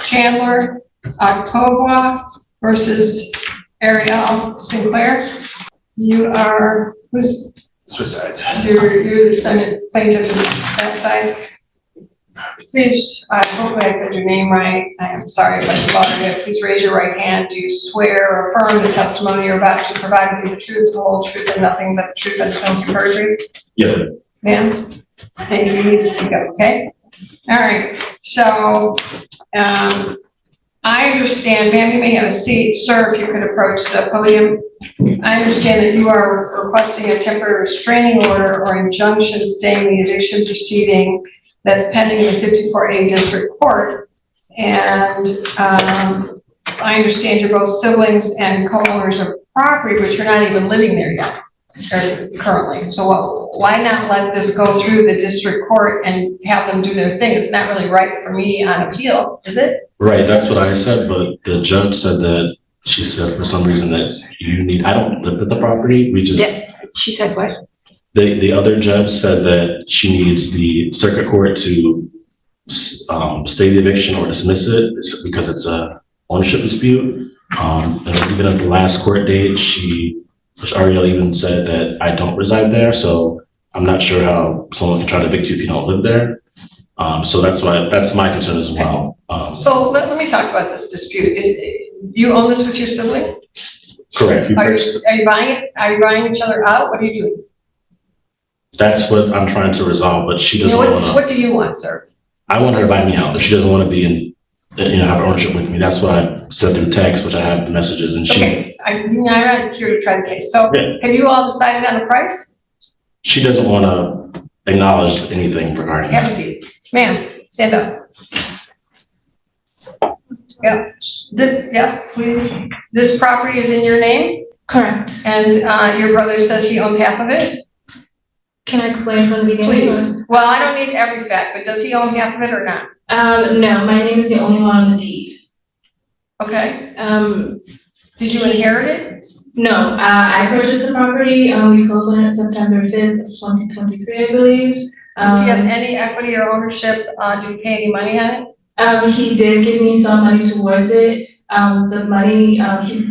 Chandler October versus Ariel Sinclair. You are, who's? Switch sides. You're the defendant, plaintiff, that side. Please, hopefully I said your name right. I am sorry if I slaughtered it. Please raise your right hand. Do you swear or affirm the testimony you're about to provide will be the truth, the whole truth, and nothing but the truth and the penalty of perjury? Yeah. Ma'am? And you need to speak up, okay? All right. So, I understand, ma'am, you may have a seat. Sir, if you could approach the podium. I understand that you are requesting a temporary restraining order or injunction staying the eviction proceeding that's pending in the 54A District Court. And I understand you're both siblings and co-owners of property, but you're not even living there yet, currently. So why not let this go through the district court and have them do their thing? It's not really right for me on appeal, is it? Right, that's what I said, but the judge said that, she said for some reason that you need, I don't live at the property, we just. Yeah, she said what? The other judge said that she needs the circuit court to stay the eviction or dismiss it because it's a ownership dispute. And even at the last court date, Ariel even said that I don't reside there, so I'm not sure how someone can try to evict you if you don't live there. So that's my concern as well. So let me talk about this dispute. You own this with your sibling? Correct. Are you buying it? Are you buying each other out? What are you doing? That's what I'm trying to resolve, but she doesn't want to. What do you want, sir? I want her to buy me out, but she doesn't want to be have ownership with me. That's what I said through text, which I have the messages, and okay. I'm not here to try the case. So yeah. Have you all decided on the price? She doesn't want to acknowledge anything regarding that. Have a seat. Ma'am, stand up. Yeah. Yes, please. This property is in your name? Correct. And your brother says he owns half of it? Can I explain from the beginning? Please. Well, I don't need every fact, but does he own half of it or not? No, my name is the only one on the deed. Okay. Did you inherit it? No, I purchased the property. We closed on it September 5th of 2023, I believe. Does he have any equity or ownership? Do you pay any money on it? He did give me some money towards it. The money,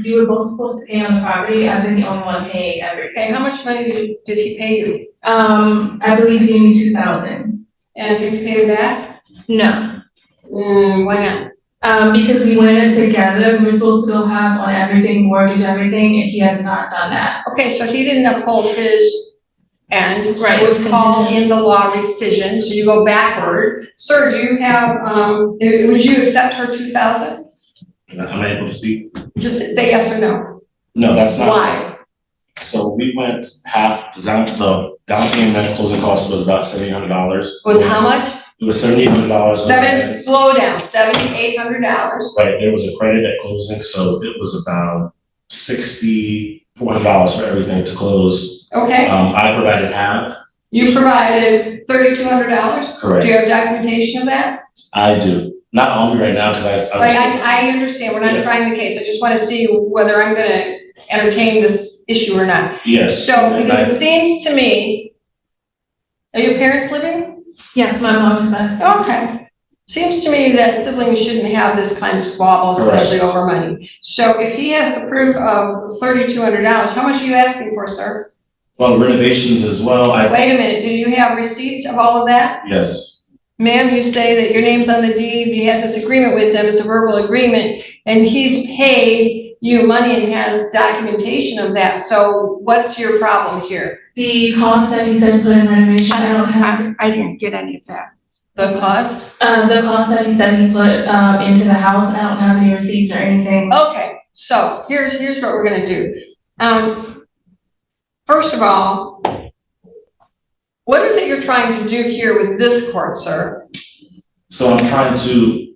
we were both supposed to pay on the property. I've been the only one paying everything. Okay, how much money did he pay you? I believe he gave me $2,000. And did you pay him back? No. Why not? Because we went in together. We were supposed to go half on everything, mortgage everything, and he has not done that. Okay, so he didn't uphold his end. Right. So it's called in the law rescission. So you go backward. Sir, do you have, would you accept her $2,000? Am I able to speak? Just say yes or no. No, that's not. Why? So we went half, the down payment closing cost was about $7,800. Was how much? It was $7,800. Slow down, $7,800. Right, there was a credit at closing, so it was about $6,400 for everything to close. Okay. I provided half. You provided $3,200? Correct. Do you have documentation of that? I do. Not on me right now because I understand. We're not trying the case. I just want to see whether I'm going to entertain this issue or not. Yes. So, because it seems to me, are your parents living? Yes, my mom is back. Okay. Seems to me that siblings shouldn't have this kind of squabble, especially over money. So if he has the proof of $3,200, how much are you asking for, sir? Well, renovations as well. Wait a minute. Do you have receipts of all of that? Yes. Ma'am, you say that your name's on the deed, you had this agreement with them, it's a verbal agreement, and he's paid you money and has documentation of that. So what's your problem here? The cost that he said put in renovation, I didn't get any of that. The cost? The cost that he said he put into the house, I don't have any receipts or anything. Okay, so here's what we're gonna do. First of all, what is it you're trying to do here with this court, sir? So I'm trying to,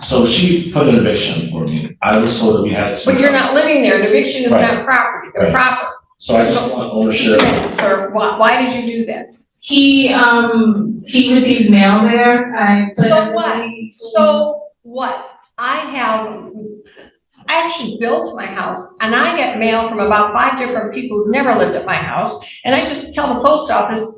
so she put an eviction for me. I was told that we had to. But you're not living there. An eviction is not property, or proper. So I just want ownership. Sir, why did you do that? He receives mail there. So what? So what? I actually built my house and I get mail from about 5 different people who've never lived at my house. And I just tell the post office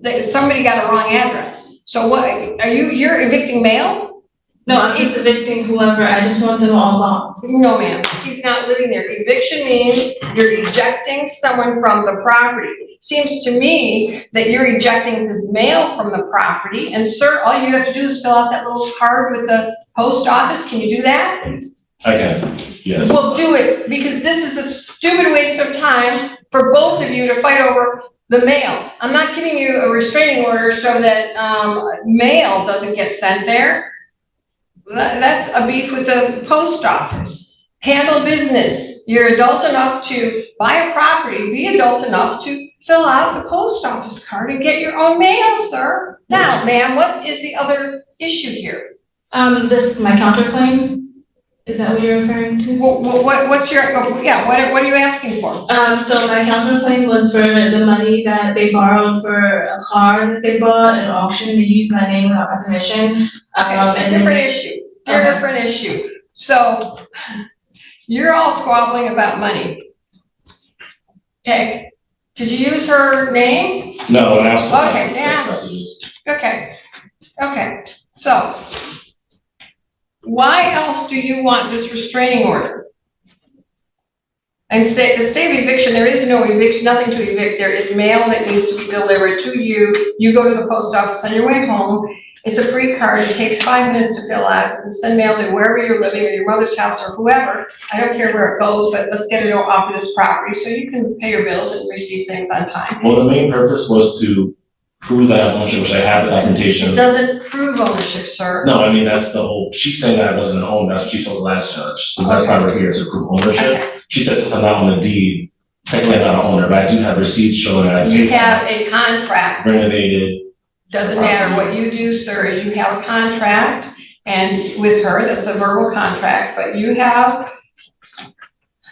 that somebody got a wrong address. So what, you're evicting mail? No, I'm just evicting whoever, I just want them all gone. No, ma'am, he's not living there. Eviction means you're ejecting someone from the property. Seems to me that you're ejecting his mail from the property, and sir, all you have to do is fill out that little card with the post office. Can you do that? I can, yes. Well, do it, because this is a stupid waste of time for both of you to fight over the mail. I'm not giving you a restraining order so that, mail doesn't get sent there. That's a beef with the post office. Handle business. You're adult enough to buy a property, be adult enough to fill out the post office card and get your own mail, sir. Now, Yes. ma'am, what is the other issue here? My counterclaim, is that what you're referring to? What's your, yeah, what are you asking for? So my counterclaim was for the money that they borrowed for a car that they bought at auction. They used my name without my permission. And Different then, issue, Okay. different issue. So you're all squabbling about money. Okay, did you use her name? No, absolutely. Okay, yeah. Text messages. Okay, so why else do you want this restraining order? And the state of eviction, there is no eviction, nothing to evict. There is mail that needs to be delivered to you. You go to the post office on your way home. It's a free card. It takes 5 minutes to fill out. You can send mail to wherever you're living, or your mother's house, or whoever. I don't care where it goes, but let's get it off of this property so you can pay your bills and receive things on time. Well, the main purpose was to prove that ownership, which I have the It documentation. doesn't prove ownership, sir. No, I mean, that's the whole, she's saying that I wasn't an owner, that's what she told the last judge, so that's why we're here, to prove ownership. Okay. She says since I'm not on the deed, technically I'm not an owner, but I do have receipts showing that I You paid have for a contract. renovated. Doesn't matter what you do, sir, is you have a contract, and with her, that's a verbal contract, but you have,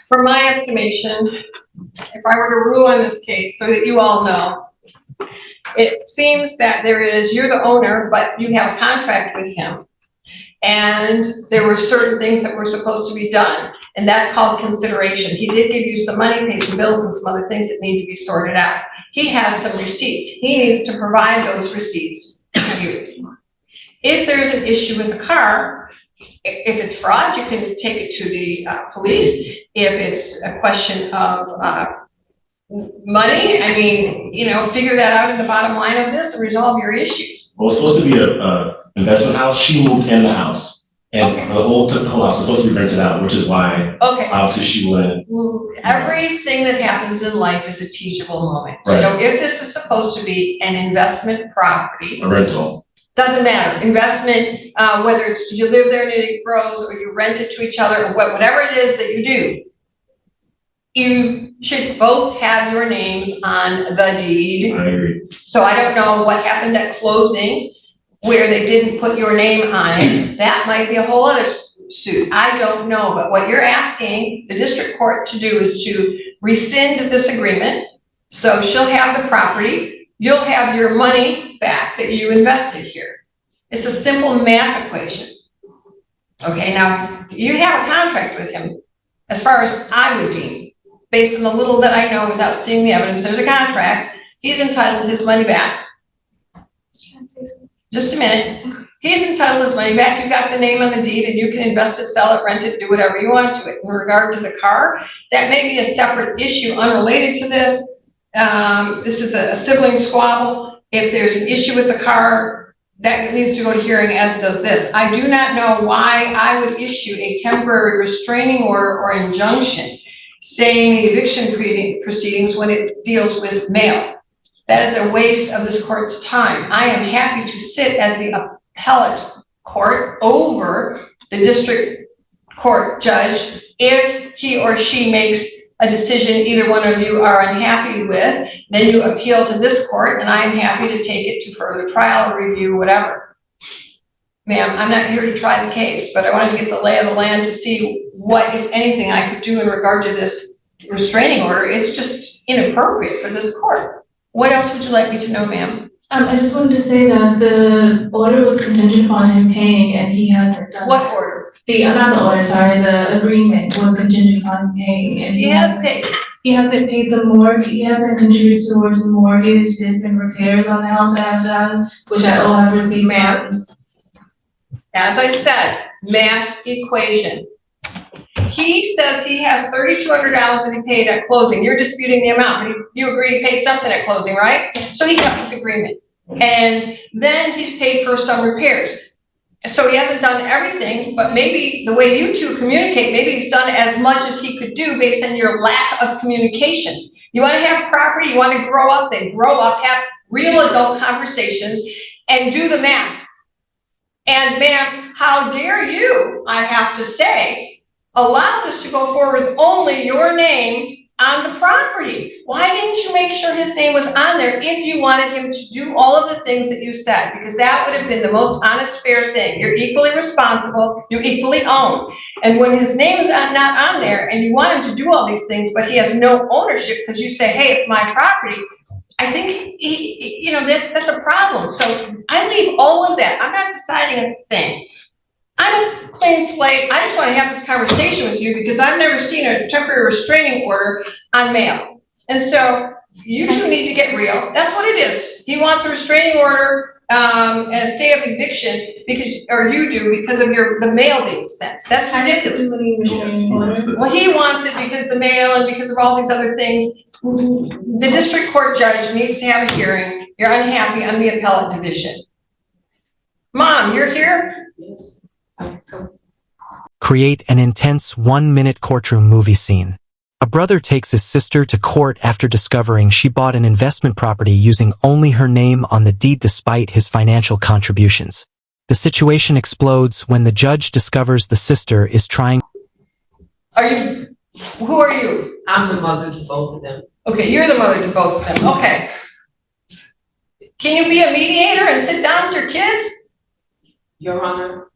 for my estimation, if I were to rule on this case, so that you all know, it seems that you're the owner, but you have a contract with him. And there were certain things that were supposed to be done, and that's called consideration. He did give you some money, pay some bills, and some other things that need to be sorted out. He has some receipts. He needs to provide those receipts to you. If there's an issue with the car, if it's fraud, you can take it to the police. If it's a question of money, I mean, figure that out in the bottom line of this and resolve your issues. Well, it's supposed to be a investment house, she moved in the house, and Okay. the whole house was supposed to be rented out, which is why Okay. obviously she wouldn't. Everything that happens in life is a teachable moment. Right. So if this is supposed to be an investment property, A rental. doesn't matter, investment, whether it's you live there and it grows, or you rent it to each other, or whatever it is that you do, you should both have your names on the deed. I agree. So I don't know what happened at closing where they didn't put your name on it. That might be a whole other suit. I don't know, but what you're asking the district court to do is to rescind this agreement. So she'll have the property, you'll have your money back that you invested here. It's a simple math equation. Okay, now you have a contract with him, as far as I would deem, based on the little that I know without seeing the evidence. There's a contract. He's entitled to his money back. Just a minute. He's entitled to his money back. You've got the name on the deed, and you can invest it, sell it, rent it, do whatever you want to it. In regard to the car, that may be a separate issue unrelated to this. This is a sibling squabble. If there's an issue with the car, that needs to go to hearing, as does this. I do not know why I would issue a temporary restraining order or injunction staying the eviction proceedings when it deals with mail. That is a waste of this court's time. I am happy to sit as the appellate court over the district court judge if he or she makes a decision either one of you are unhappy with. Then you appeal to this court, and I am happy to take it to further trial or review, whatever. Ma'am, I'm not here to try the case, but I wanted to get the lay of the land to see what, if anything, I could do in regard to this restraining order. It's just inappropriate for this court. What else would you like me to know, ma'am? I just wanted to say that the order was contingent upon him paying, and he hasn't done. What order? Not the order, sorry, the agreement was contingent upon him paying, and He has paid. He hasn't paid the mortgage, he hasn't contributed towards the mortgage. There's been repairs on the house that I've done, which I all have receipts on. as I said, math equation. He says he has $3,200 that he paid at closing. You're disputing the amount, but you agree he paid something at closing, right? So he got this agreement. And then he's paid for some repairs. So he hasn't done everything, but maybe the way you two communicate, maybe he's done as much as he could do based on your lack of communication. You want to have property, you want to grow up, then grow up, have real adult conversations, and do the math. And ma'am, how dare you, I have to say, allow this to go forward with only your name on the property? Why didn't you make sure his name was on there if you wanted him to do all of the things that you said? Because that would have been the most honest, fair thing. You're equally responsible, you equally own. And when his name is not on there and you want him to do all these things, but he has no ownership because you say, hey, it's my property, I think, that's a problem. So I leave all of that. I'm not deciding a thing. I'm a clean slate. I just want to have this conversation with you because I've never seen a temporary restraining order on mail. And so you two need to get real. That's what it is. He wants a restraining order and a stay of eviction or you do because of the mail being sent. That's ridiculous. Well, he wants it because the mail and because of all these other things. The district court judge needs to have a hearing. You're unhappy on the appellate division. Mom, you're here? Yes. Create an intense 1-minute courtroom movie scene. A brother takes his sister to court after discovering she bought an investment property using only her name on the deed despite his financial contributions. The situation explodes when the judge discovers the sister is trying. Who are you? I'm the mother to both of them. Okay, you're the mother to both of them. Okay. Can you be a mediator and sit down with your kids? Your Honor,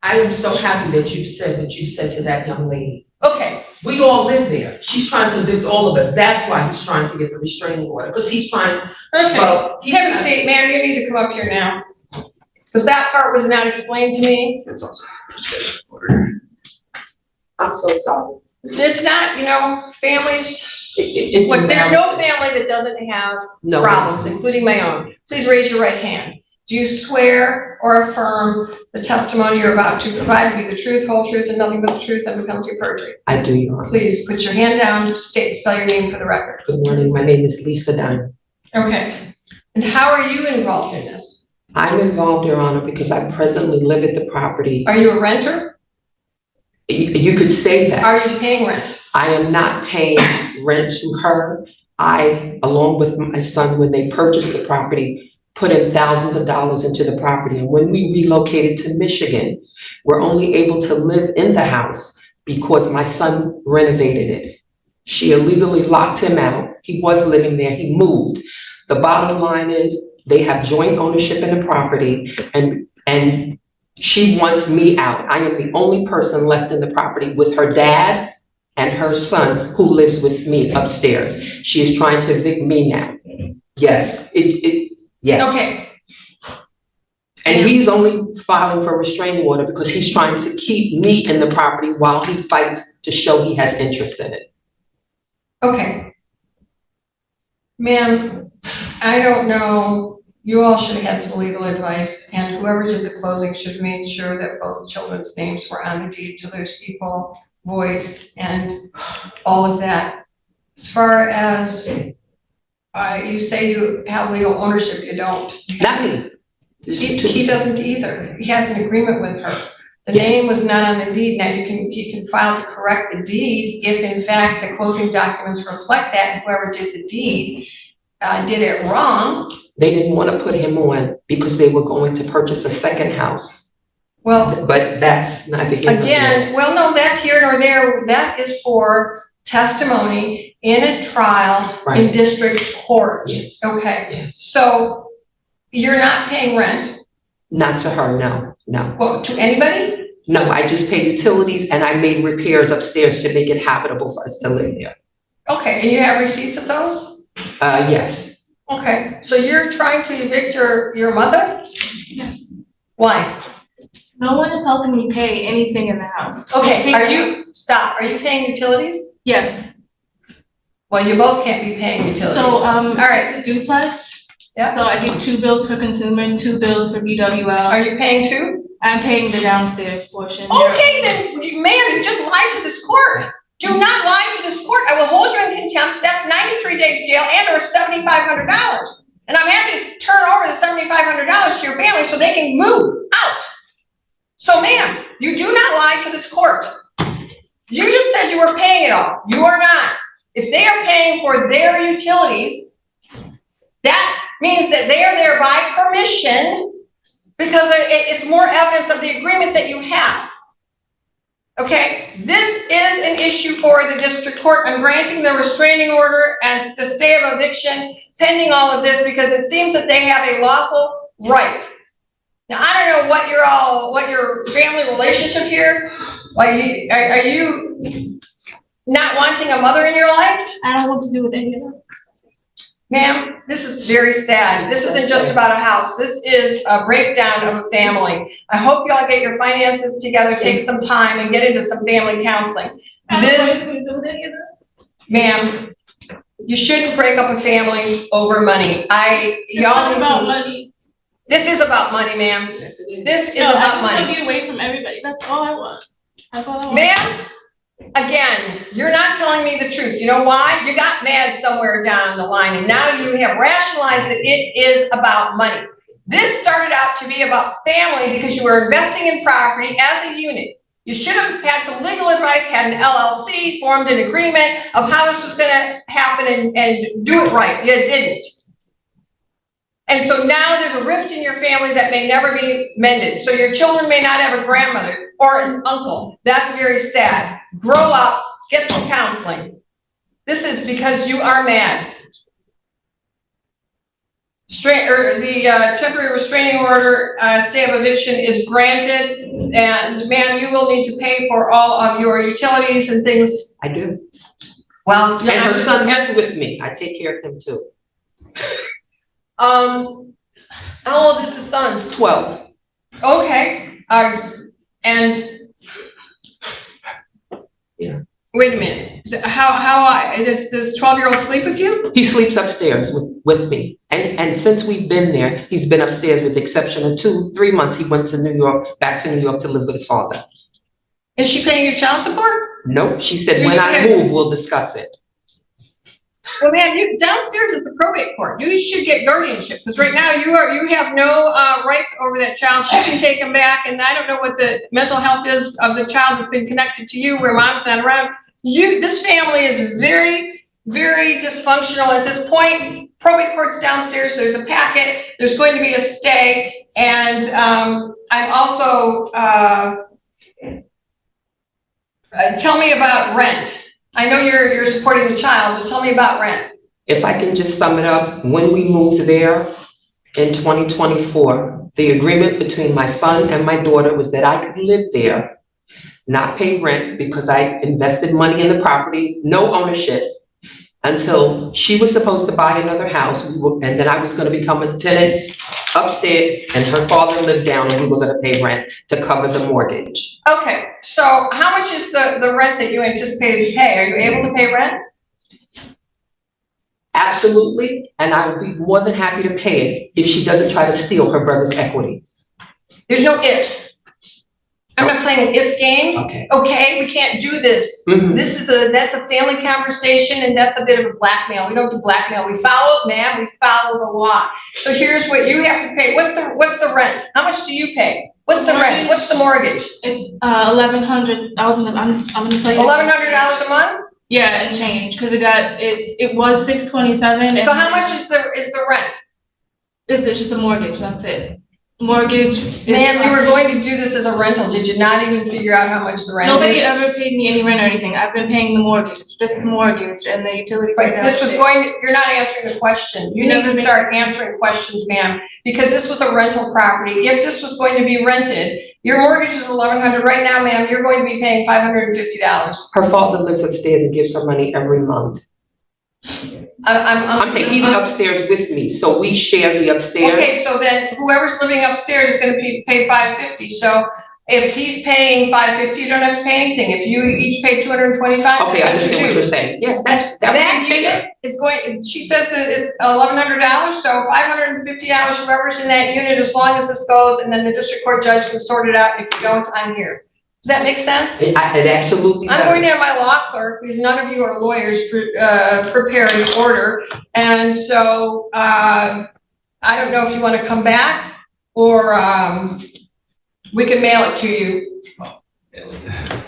I am so happy that you said what you said to that young lady. Okay. We all live there. She's trying to evict all of us. That's why he's trying to get the restraining order, because he's trying. Okay. Well, Have a seat, ma'am. You need to come up here now. Because that part was not explained to me. It's also. I'm so sorry. It's not, families. It's Look, there's no embarrassing. family that doesn't have No. problems, including my own. Please raise your right hand. Do you swear or affirm the testimony you're about to provide will be the truth, whole truth, and nothing but the truth under penalty of perjury? I do, Your Honor. Please put your hand down, state and spell your name for the record. Good morning. My name is Lisa Dunn. Okay. And how are you involved in this? I'm involved, Your Honor, because I presently live at the property. Are you a renter? You could say that. Are you paying rent? I am not paying rent to her. I, along with my son, when they purchased the property, put in thousands of dollars into the property. And when we relocated to Michigan, we're only able to live in the house because my son renovated it. She illegally locked him out. He was living there. He moved. The bottom line is they have joint ownership in the property and she wants me out. I am the only person left in the property with her dad and her son who lives with me upstairs. She is trying to evict me now. Yes, yes. Okay. And he's only filing for a restraining order because he's trying to keep me in the property while he fights to show he has interest in it. Okay. Ma'am, I don't know. You all should have had some legal advice, and whoever did the closing should have made sure that both children's names were on the deed to those people, voice, and all of that. As far as you say you have legal ownership, you don't. Not me. He doesn't either. He has an agreement with her. The name was not on the deed. Now you can file to correct the deed if in fact the closing documents reflect that, and whoever did the deed did it wrong. They didn't want to put him on because they were going to purchase a second house. Well, but that's neither here nor there. again, well, no, that's here nor there. That is for testimony in a trial in Right. district court. Yes. Okay. Yes. So you're not paying rent? Not to her, no. Well, to anybody? No, I just pay utilities and I made repairs upstairs to make it habitable for us to live there. Okay, and you have receipts of those? Yes. Okay, so you're trying to evict your mother? Yes. Why? No one is helping me pay anything in the house. Okay, are you paying utilities? Yes. Well, you both can't be paying utilities. So, all right. it's a duplex. Yeah. So I get 2 bills for consumers, 2 bills for BWL. Are you paying too? I'm paying the downstairs portion. Okay, then, ma'am, you just lied to this court. Do not lie to this court. I will hold you in contempt. That's 93 days jail and or $7,500. And I'm happy to turn over the $7,500 to your family so they can move out. So ma'am, you do not lie to this court. You just said you were paying it all. You are not. If they are paying for their utilities, that means that they are there by permission because it's more evidence of the agreement that you have. Okay, this is an issue for the district court. I'm granting the restraining order and the stay of eviction pending all of this because it seems that they have a lawful right. Now, I don't know what your family relationship here, like, are you not wanting a mother in your life? I don't want to do with any of that. Ma'am, this is very sad. This isn't just about a house. This is a breakdown of a family. I hope y'all get your finances together, take some time and get into some family counseling. This, ma'am, you shouldn't break up a family over money. Y'all need about to. money. This is about money, ma'am. Yes, it is. This is No, I about just want to money. get away from everybody. That's all I want. That's all I want. Ma'am, again, you're not telling me the truth. You know why? You got mad somewhere down the line and now you have rationalized that it is about money. This started out to be about family because you were investing in property as a unit. You should have had some legal advice, had an LLC, formed an agreement of how this was gonna happen and do it right. You didn't. And so now there's a rift in your family that may never be mended. So your children may not have a grandmother or an uncle. That's very sad. Grow up, get some counseling. This is because you are mad. The temporary restraining order, stay of eviction is granted, and ma'am, you will need to pay for all of your utilities and things. I do. Well, And her son is with me. I take care of him too. how old is the son? 12. Okay, and. Yeah. Wait a minute, does 12-year-old sleep with you? He sleeps upstairs with me. And since we've been there, he's been upstairs with the exception of 3 months. He went to New York, back to New York to live with his father. Is she paying your child support? Nope, she said, when I move, we'll discuss it. Well, ma'am, downstairs is the probate court. You should get guardianship, because right now you have no rights over that child. She can take him back, and I don't know what the mental health is of the child that's been connected to you, where mom's not around. This family is very, very dysfunctional at this point. Probate court's downstairs, there's a packet, there's going to be a stay, and I'm also, tell me about rent. I know you're supporting the child, but tell me about rent. If I can just sum it up, when we moved there in 2024, the agreement between my son and my daughter was that I could live there, not pay rent because I invested money in the property, no ownership, until she was supposed to buy another house, and then I was going to become a tenant upstairs, and her father lived down, and we were going to pay rent to cover the mortgage. Okay, so how much is the rent that you anticipated to pay? Are you able to pay rent? Absolutely, and I would be more than happy to pay it if she doesn't try to steal her brother's equity. There's no ifs. I'm not playing an if game. Okay. Okay, we can't do this. Mhm. That's a family conversation, and that's a bit of a blackmail. We don't do blackmail. We follow the law. So here's what you have to pay. What's the rent? How much do you pay? What's the rent? What's the mortgage? It's $1,100. I'm gonna tell you. $1,100 a month? Yeah, and change, because it was $627. So how much is the rent? It's just a mortgage, that's it. Mortgage. Ma'am, you were going to do this as a rental. Did you not even figure out how much the rent is? Nobody ever paid me any rent or anything. I've been paying the mortgage, just the mortgage and the utilities. But this was you're not answering the question. You need to start answering questions, ma'am, because this was a rental property. If this was going to be rented, your mortgage is $1,100 right now, ma'am, you're going to be paying $550. Her father lives upstairs and gives her money every month. I'm saying he's upstairs with me, so we share the upstairs. Okay, so then whoever's living upstairs is gonna pay $550, so If he's paying $550, you don't have to pay anything. If you each pay $225. Okay, I understand what you're saying. Yes, that would That be fair. unit is going, she says that it's $1,100, so $550, whoever's in that unit, as long as this goes, and then the district court judge can sort it out. If you don't, I'm here. Does that make sense? It absolutely does. I'm going to have my law clerk, because none of you are lawyers, prepare an order. And so, I don't know if you want to come back, or, we can mail it to you.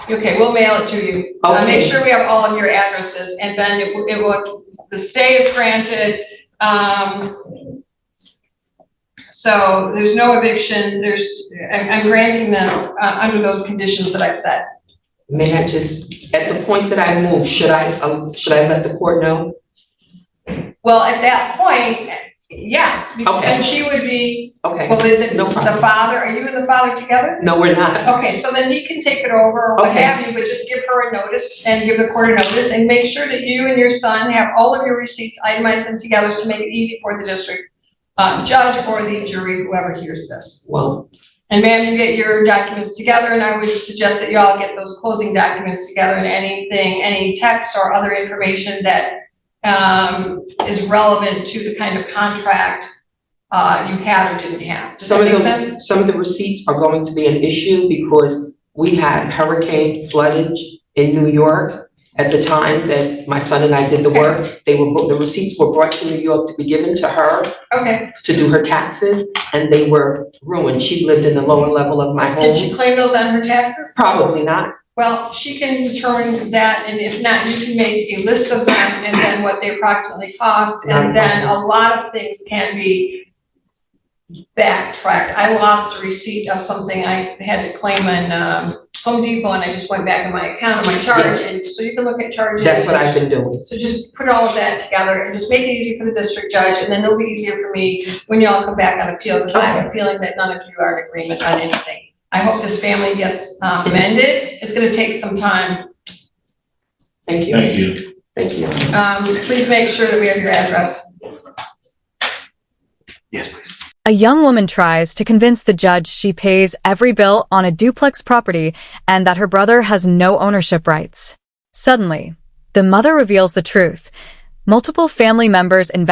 Okay, we'll mail it to you. Okay. Make sure we have all of your addresses, and then it will, the stay is granted. So there's no eviction, I'm granting this, under those conditions that I've set. May I just, at the point that I move, should I let the court know? Well, at that point, yes, because Okay. then she would be, Okay, well, no the problem. father, are you and the father together? No, we're not. Okay, so then he can take it over, or what Okay. have you, but just give her a notice and give the court a notice, and make sure that you and your son have all of your receipts itemized and together to make it easy for the district judge or the jury, whoever hears this. Well, And ma'am, you get your documents together, and I would suggest that you all get those closing documents together, and anything, any text or other information that is relevant to the kind of contract you had or didn't have. Does that make sense? some of the receipts are going to be an issue because we had hurricane floodage in New York at the time that my son and I did the work. The receipts were brought to New York to be given to her Okay. to do her taxes, and they were ruined. She lived in the lower level of my Did she home. claim those on her taxes? Probably not. Well, she can determine that, and if not, you can make a list of them and then what they approximately cost, and then a lot of things can be backtracked. I lost a receipt of something I had to claim in Home Depot, and I just went back in my account and my charge, Yes. and so you can look at charges. That's what I've been doing. So just put all of that together and just make it easy for the district judge, and then it'll be easier for me when y'all come back on appeal, because I have a feeling that none of you are in agreement on anything. I hope this family gets amended. It's gonna take some time. Thank you. Thank you. Thank you. Please make sure that we have your address. Yes, please. A young woman tries to convince the judge she pays every bill on a duplex property and that her brother has no ownership rights. Suddenly, the mother reveals the truth. Multiple family members investigate